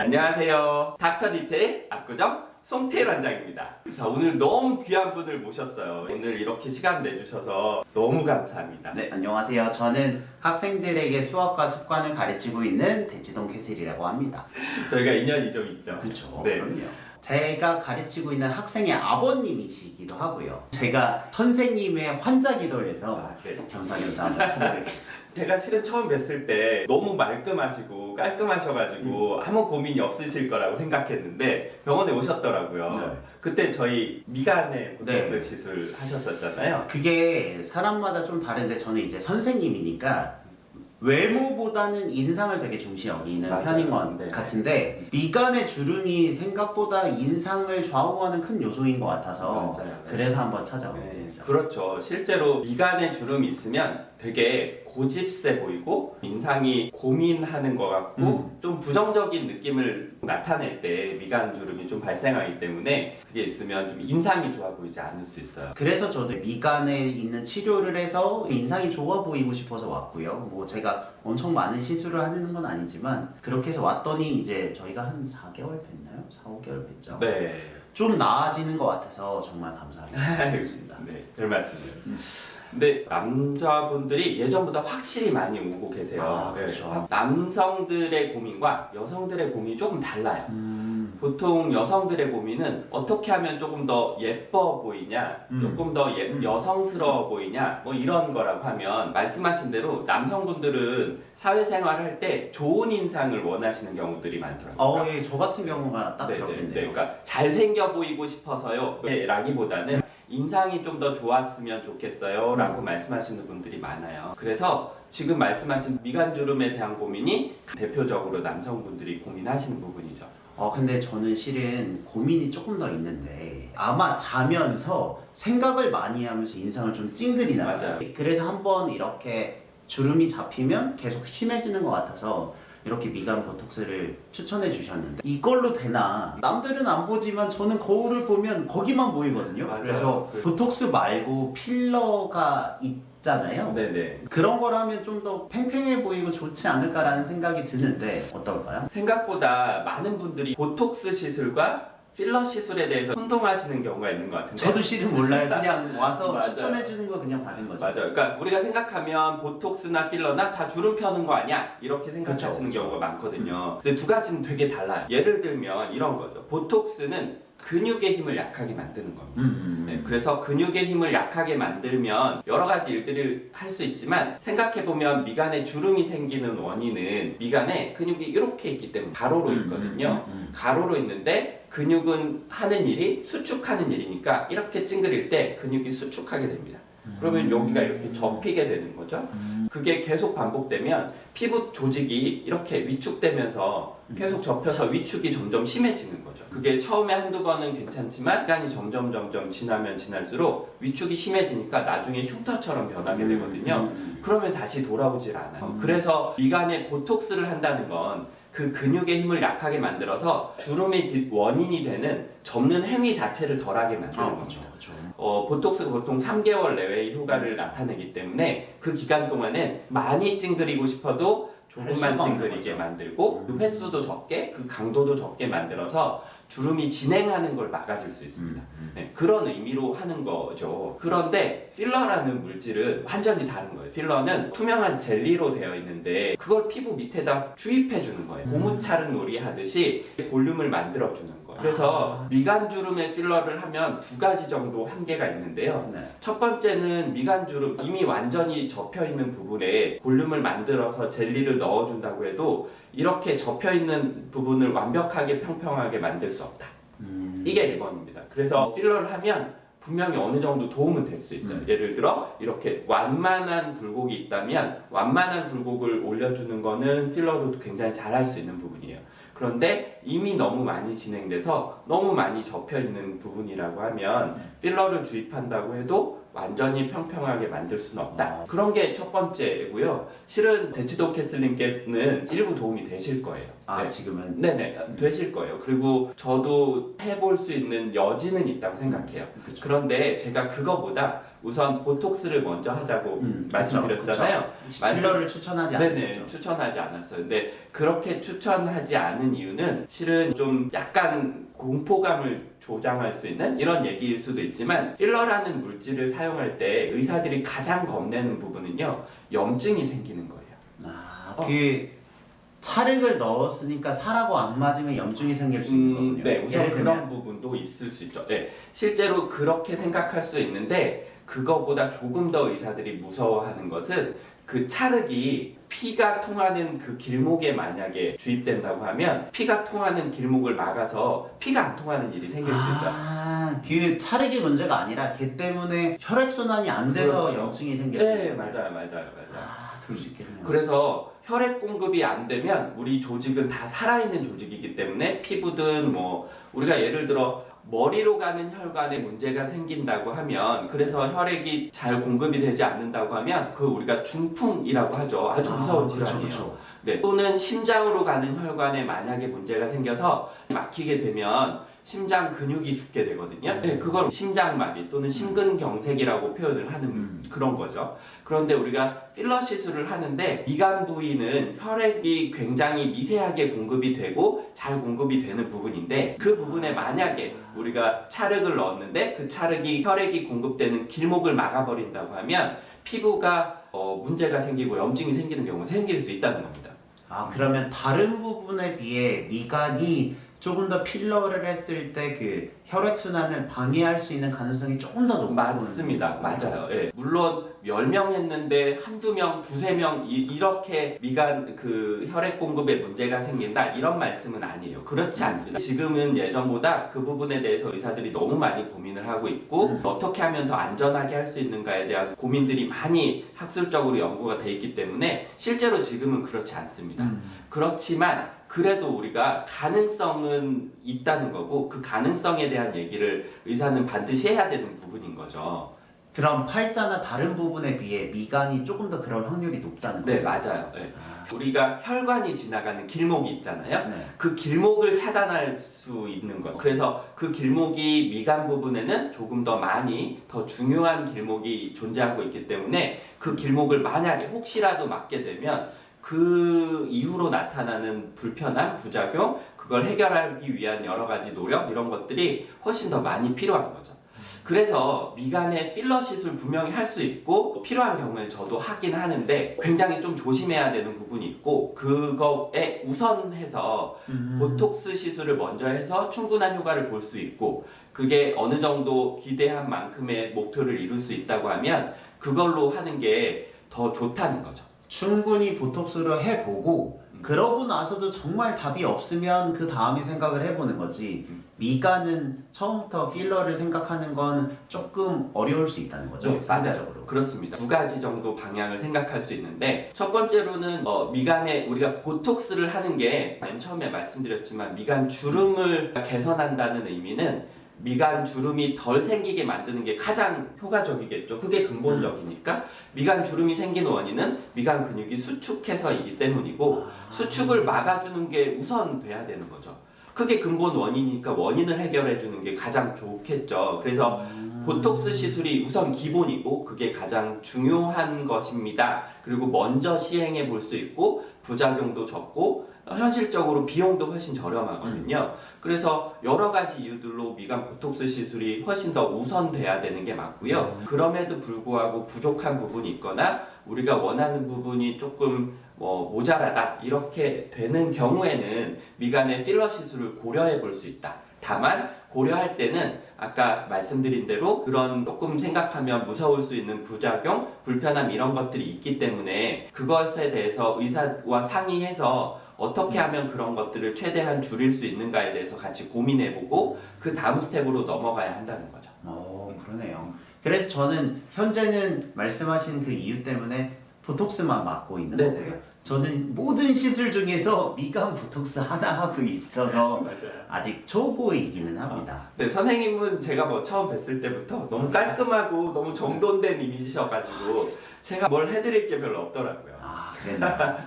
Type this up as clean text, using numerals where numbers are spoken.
안녕하세요. 닥터 디테일 압구정 송태일 원장입니다. 자, 오늘 너무 귀한 분을 모셨어요. 오늘 이렇게 시간 내주셔서 너무 감사합니다. 네, 안녕하세요. 저는 학생들에게 수학과 습관을 가르치고 있는 대치동 캐슬이라고 합니다. 저희가 인연이 좀 있죠. 그렇죠. 네. 그럼요. 제가 가르치고 있는 학생의 아버님이시기도 하고요. 제가 선생님의 환자기도 해서 네. 겸사겸사 한번 찾아뵙겠습니다. 제가 실은 처음 뵀을 때 너무 말끔하시고 깔끔하셔가지고 아무 고민이 없으실 거라고 생각했는데 병원에 오셨더라고요. 네. 그때 저희 미간에 보톡스 네. 시술 하셨었잖아요. 그게 사람마다 좀 다른데 저는 이제 선생님이니까 외모보다는 인상을 되게 중시 여기는 맞아요. 편인 것 네. 같은데 미간의 주름이 생각보다 인상을 좌우하는 큰 요소인 것 같아서 맞아요. 그래서 한번 찾아오게 네, 됐죠. 그렇죠. 실제로 미간에 주름이 있으면 되게 고집세 보이고 인상이 고민하는 것 같고 좀 부정적인 느낌을 나타낼 때 미간 주름이 좀 발생하기 때문에 그게 있으면 좀 인상이 좋아 보이지 않을 수 있어요. 그래서 저도 미간에 있는 치료를 해서 인상이 좋아 보이고 싶어서 왔고요. 뭐 제가 엄청 많은 시술을 하는 건 아니지만 그렇게 해서 왔더니 이제 저희가 한 4개월 됐나요? 4, 5개월 됐죠? 네. 좀 나아지는 것 같아서 정말 감사합니다. 네, 별 말씀이요. 근데 남자분들이 예전보다 확실히 많이 오고 계세요. 아, 그렇죠. 남성들의 고민과 여성들의 고민이 조금 달라요. 보통 여성들의 고민은 어떻게 하면 조금 더 예뻐 보이냐, 조금 더 여성스러워 보이냐, 뭐 이런 거라고 하면 말씀하신 대로 남성분들은 사회생활 할 때 좋은 인상을 원하시는 경우들이 많더라고요. 예, 저 같은 경우가 딱 그렇겠네요. 그러니까 잘생겨 보이고 싶어서요 라기보다는 인상이 좀 더 좋았으면 좋겠어요 라고 말씀하시는 분들이 많아요. 그래서 지금 말씀하신 미간주름에 대한 고민이 대표적으로 남성분들이 고민하시는 부분이죠. 근데 저는 실은 고민이 조금 더 있는데 아마 자면서 생각을 많이 하면서 인상을 좀 찡그리나 봐요. 맞아요. 그래서 한번 이렇게 주름이 잡히면 계속 심해지는 것 같아서 이렇게 미간 보톡스를 추천해 주셨는데 이걸로 되나? 남들은 안 보지만 저는 거울을 보면 거기만 보이거든요. 맞아요. 그래서 보톡스 말고 필러가 있잖아요. 네네. 그런 걸 하면 좀 더 팽팽해 보이고 좋지 않을까라는 생각이 드는데 어떨까요? 생각보다 많은 분들이 보톡스 시술과 필러 시술에 대해서 혼동하시는 경우가 있는 것 같은데 저도 실은 몰라요. 그냥 와서 맞아요. 추천해 주는 거 그냥 받은 거죠. 맞아요. 그러니까 우리가 생각하면 보톡스나 필러나 다 주름 펴는 거 아니야? 이렇게 생각하시는 그쵸. 경우가 많거든요. 근데 두 가지는 되게 달라요. 예를 들면 이런 거죠. 보톡스는 근육의 힘을 약하게 만드는 겁니다. 네, 그래서 근육의 힘을 약하게 만들면 여러 가지 일들을 할 수 있지만 생각해보면 미간에 주름이 생기는 원인은 미간에 근육이 이렇게 있기 때문에 가로로 있거든요. 가로로 있는데 근육은 하는 일이 수축하는 일이니까 이렇게 찡그릴 때 근육이 수축하게 됩니다. 그러면 여기가 이렇게 접히게 되는 거죠. 그게 계속 반복되면 피부 조직이 이렇게 위축되면서 계속 접혀서 위축이 점점 심해지는 거죠. 그게 처음에 한두 번은 괜찮지만 시간이 점점 지나면 지날수록 위축이 심해지니까 나중에 흉터처럼 변하게 되거든요. 그러면 다시 돌아오질 않아요. 그래서 미간에 보톡스를 한다는 건 그 근육의 힘을 약하게 만들어서 주름의 원인이 되는 접는 행위 자체를 덜하게 만드는 겁니다. 그렇죠. 보톡스가 보통 3개월 내외의 효과를 나타내기 때문에 그 기간 동안은 많이 찡그리고 싶어도 할 조금만 수가 없는 찡그리게 거죠. 만들고 그 횟수도 적게 그 강도도 적게 만들어서 주름이 진행하는 걸 막아줄 수 있습니다. 네, 그런 의미로 하는 거죠. 그런데 필러라는 물질은 완전히 다른 거예요. 필러는 투명한 젤리로 되어 있는데 그걸 피부 밑에다 주입해 주는 거예요. 고무차른 놀이 하듯이 볼륨을 만들어 주는 거예요. 그래서 미간주름에 필러를 하면 두 가지 정도 한계가 있는데요. 네. 첫 번째는 미간주름 이미 완전히 접혀 있는 부분에 볼륨을 만들어서 젤리를 넣어준다고 해도 이렇게 접혀 있는 부분을 완벽하게 평평하게 만들 수 없다. 이게 1번입니다. 그래서 필러를 하면 분명히 어느 정도 도움은 될 수 있어요. 예를 들어 이렇게 완만한 굴곡이 있다면 완만한 굴곡을 올려주는 거는 필러로도 굉장히 잘할 수 있는 부분이에요. 그런데 이미 너무 많이 진행돼서 너무 많이 접혀 있는 부분이라고 하면 필러를 주입한다고 해도 완전히 평평하게 만들 수는 없다. 그런 게 첫 번째고요. 실은 데치도 캐슬님께는 일부 도움이 되실 거예요. 아, 지금은? 네네, 되실 거예요. 그리고 저도 해볼 수 있는 여지는 있다고 생각해요. 그쵸. 그런데 제가 그거보다 우선 보톡스를 먼저 하자고 말씀드렸잖아요. 필러를 추천하지 네네, 않았죠. 추천하지 않았어요. 근데 그렇게 추천하지 않은 이유는 실은 좀 약간 공포감을 조장할 수 있는 이런 얘기일 수도 있지만, 필러라는 물질을 사용할 때 의사들이 가장 겁내는 부분은요, 염증이 생기는 거예요. 그 찰흙을 넣었으니까 살하고 안 맞으면 염증이 생길 수 있는 거군요. 네, 우선 예를 그런 들면. 부분도 있을 수 있죠. 네, 실제로 그렇게 생각할 수 있는데, 그거보다 조금 더 의사들이 무서워하는 것은 그 찰흙이 피가 통하는 그 길목에 만약에 주입된다고 하면 피가 통하는 길목을 막아서 피가 안 통하는 일이 생길 수 있어요. 그 찰흙이 문제가 아니라 걔 때문에 혈액순환이 안 돼서 그렇죠. 염증이 생길 수 네, 있는 거예요. 맞아요. 그럴 수 있겠네요. 그래서 혈액 공급이 안 되면 우리 조직은 다 살아있는 조직이기 때문에 피부든 뭐 우리가 예를 들어 머리로 가는 혈관에 문제가 생긴다고 하면, 그래서 혈액이 잘 공급이 되지 않는다고 하면 그걸 우리가 중풍이라고 하죠. 아주 무서운 질환이에요. 그쵸. 네. 또는 심장으로 가는 혈관에 만약에 문제가 생겨서 막히게 되면 심장 근육이 죽게 되거든요. 네, 그걸 심장마비 또는 심근경색이라고 표현을 하는 그런 거죠. 그런데 우리가 필러 시술을 하는데 미간 부위는 혈액이 굉장히 미세하게 공급이 되고 잘 공급이 되는 부분인데, 그 부분에 만약에 우리가 찰흙을 넣었는데 그 찰흙이 혈액이 공급되는 길목을 막아버린다고 하면 피부가 문제가 생기고 염증이 생기는 경우가 생길 수 있다는 겁니다. 그러면 다른 부분에 비해 미간이 조금 더 필러를 했을 때 그 혈액순환을 방해할 수 있는 가능성이 조금 더 높은 맞습니다. 맞아요. 예. 물론 10명 했는데 한두 명, 두세 명 이렇게 미간 그 혈액 공급에 문제가 생긴다 이런 말씀은 아니에요. 그렇지 않습니다. 지금은 예전보다 그 부분에 대해서 의사들이 너무 많이 고민을 하고 있고 어떻게 하면 더 안전하게 할 수 있는가에 대한 고민들이 많이 학술적으로 연구가 돼 있기 때문에 실제로 지금은 그렇지 않습니다. 그렇지만 그래도 우리가 가능성은 있다는 거고, 그 가능성에 대한 얘기를 의사는 반드시 해야 되는 부분인 거죠. 그럼 팔자나 다른 부분에 비해 미간이 조금 더 그럴 확률이 높다는 거죠? 네, 맞아요. 네. 우리가 혈관이 지나가는 길목이 있잖아요. 네. 그 길목을 차단할 수 있는 것. 그래서 그 길목이 미간 부분에는 조금 더 많이 더 중요한 길목이 존재하고 있기 때문에 그 길목을 만약에 혹시라도 막게 되면 그 이후로 나타나는 불편함, 부작용, 그걸 해결하기 위한 여러 가지 노력, 이런 것들이 훨씬 더 많이 필요한 거죠. 그래서 미간에 필러 시술 분명히 할 수 있고 필요한 경우에 저도 하긴 하는데 굉장히 좀 조심해야 되는 부분이 있고, 그거에 우선해서 보톡스 시술을 먼저 해서 충분한 효과를 볼 수 있고, 그게 어느 정도 기대한 만큼의 목표를 이룰 수 있다고 하면 그걸로 하는 게 더 좋다는 거죠. 충분히 보톡스를 해보고 그러고 나서도 정말 답이 없으면 그 다음에 생각을 해보는 거지. 미간은 처음부터 필러를 생각하는 건 조금 어려울 수 있다는 거죠. 네, 맞아요. 그렇습니다. 두 가지 정도 방향을 생각할 수 있는데, 첫 번째로는 미간에 우리가 보톡스를 하는 게 맨 처음에 말씀드렸지만 미간 주름을 개선한다는 의미는 미간 주름이 덜 생기게 만드는 게 가장 효과적이겠죠. 그게 근본적이니까. 미간 주름이 생긴 원인은 미간 근육이 수축해서이기 때문이고, 수축을 막아주는 게 우선 돼야 되는 거죠. 그게 근본 원인이니까 원인을 해결해 주는 게 가장 좋겠죠. 그래서 보톡스 시술이 우선 기본이고 그게 가장 중요한 것입니다. 그리고 먼저 시행해 볼 수 있고 부작용도 적고 현실적으로 비용도 훨씬 저렴하거든요. 그래서 여러 가지 이유들로 미간 보톡스 시술이 훨씬 더 우선돼야 되는 게 맞고요. 그럼에도 불구하고 부족한 부분이 있거나 우리가 원하는 부분이 조금 모자라다 이렇게 되는 경우에는 미간의 필러 시술을 고려해 볼 수 있다. 다만 고려할 때는 아까 말씀드린 대로 그런 조금 생각하면 무서울 수 있는 부작용, 불편함 이런 것들이 있기 때문에 그것에 대해서 의사와 상의해서 어떻게 하면 그런 것들을 최대한 줄일 수 있는가에 대해서 같이 고민해보고 그 다음 스텝으로 넘어가야 한다는 거죠. 그러네요. 그래서 저는 현재는 말씀하신 그 이유 때문에 보톡스만 맞고 있는 네네. 거고요. 저는 모든 시술 중에서 미간 보톡스 하나 하고 있어서 맞아요. 아직 초보이기는 합니다. 네, 선생님은 제가 뭐 처음 뵀을 때부터 너무 깔끔하고 너무 정돈된 이미지셔가지고 제가 뭘 해드릴 게 별로 없더라고요. 아, 그랬나요?